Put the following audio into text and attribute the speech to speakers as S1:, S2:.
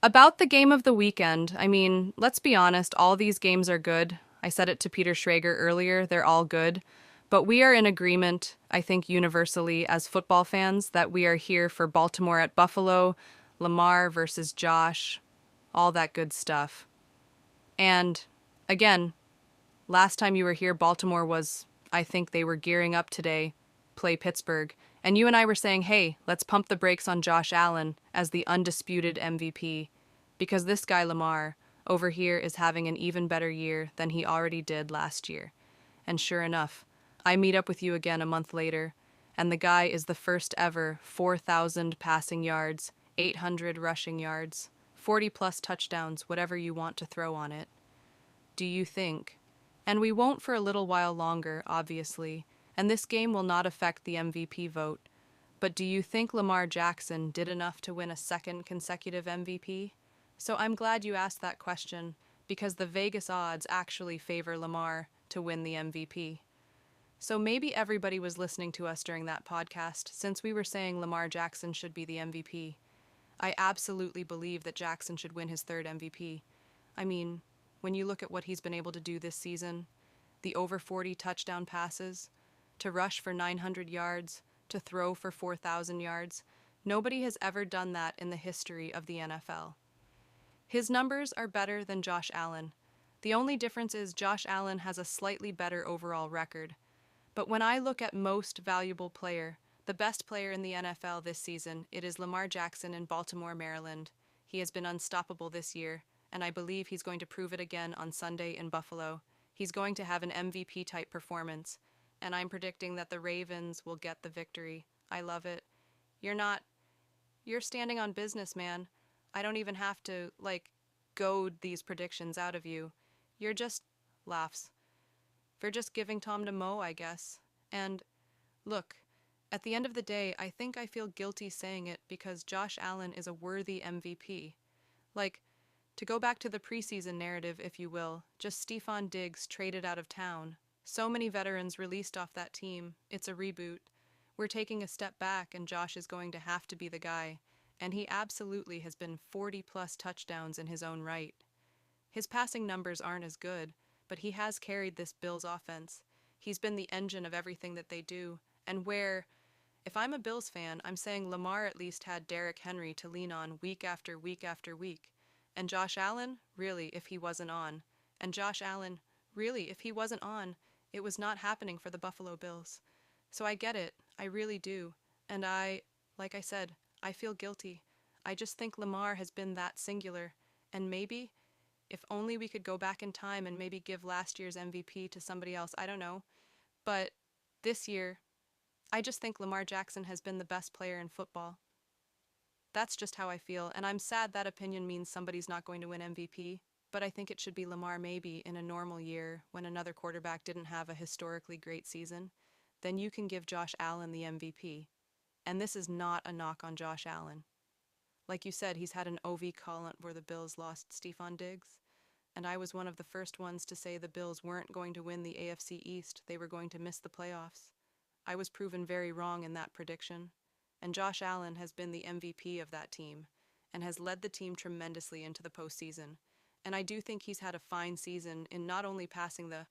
S1: About the game of the weekend, I mean, let's be honest, all these games are good. I said it to Peter Schrager earlier, they're all good. But we are in agreement, I think universally as football fans, that we are here for Baltimore at Buffalo, Lamar versus Josh, all that good stuff. And again, last time you were here, Baltimore was, I think they were gearing up today, play Pittsburgh. And you and I were saying, hey, let's pump the brakes on Josh Allen as the undisputed MVP. Because this guy, Lamar, over here is having an even better year than he already did last year. And sure enough, I meet up with you again a month later, and the guy is the first ever 4,000 passing yards, 800 rushing yards, 40 plus touchdowns, whatever you want to throw on it. Do you think? And we won't for a little while longer, obviously, and this game will not affect the MVP vote. But do you think Lamar Jackson did enough to win a second consecutive MVP? So I'm glad you asked that question, because the Vegas odds actually favor Lamar to win the MVP. So maybe everybody was listening to us during that podcast, since we were saying Lamar Jackson should be the MVP. I absolutely believe that Jackson should win his third MVP. I mean, when you look at what he's been able to do this season, the over 40 touchdown passes, to rush for 900 yards, to throw for 4,000 yards, nobody has ever done that in the history of the NFL. His numbers are better than Josh Allen. The only difference is Josh Allen has a slightly better overall record. But when I look at most valuable player, the best player in the NFL this season, it is Lamar Jackson in Baltimore, Maryland. He has been unstoppable this year, and I believe he's going to prove it again on Sunday in Buffalo. He's going to have an MVP-type performance, and I'm predicting that the Ravens will get the victory. I love it. You're standing on business, man. I don't even have to, goad these predictions out of you. You're just laughs. For just giving Tom to Mo, I guess. And look, at the end of the day, I think I feel guilty saying it because Josh Allen is a worthy MVP. Like, to go back to the preseason narrative, if you will, just Stephon Diggs traded out of town. So many veterans released off that team. It's a reboot. We're taking a step back, and Josh is going to have to be the guy. And he absolutely has been 40-plus touchdowns in his own right. His passing numbers aren't as good, but he has carried this Bills offense. He's been the engine of everything that they do. And if I'm a Bills fan, I'm saying Lamar at least had Derrick Henry to lean on week after week after week. And Josh Allen, really, if he wasn't on. And Josh Allen, really, if he wasn't on, it was not happening for the Buffalo Bills. So I get it. I really do. And like I said, I feel guilty. I just think Lamar has been that singular. And maybe, if only we could go back in time and maybe give last year's MVP to somebody else, I don't know. But this year, I just think Lamar Jackson has been the best player in football. That's just how I feel, and I'm sad that opinion means somebody's not going to win MVP, but I think it should be Lamar maybe in a normal year when another quarterback didn't have a historically great season. Then you can give Josh Allen the MVP. And this is not a knock on Josh Allen. Like you said, he's had an OV call where the Bills lost Stephon Diggs, and I was one of the first ones to say the Bills weren't going to win the AFC East, they were going to miss the playoffs. I was proven very wrong in that prediction, and Josh Allen has been the MVP of that team, and has led the team tremendously into the postseason, and I do think he's had a fine season in not only passing the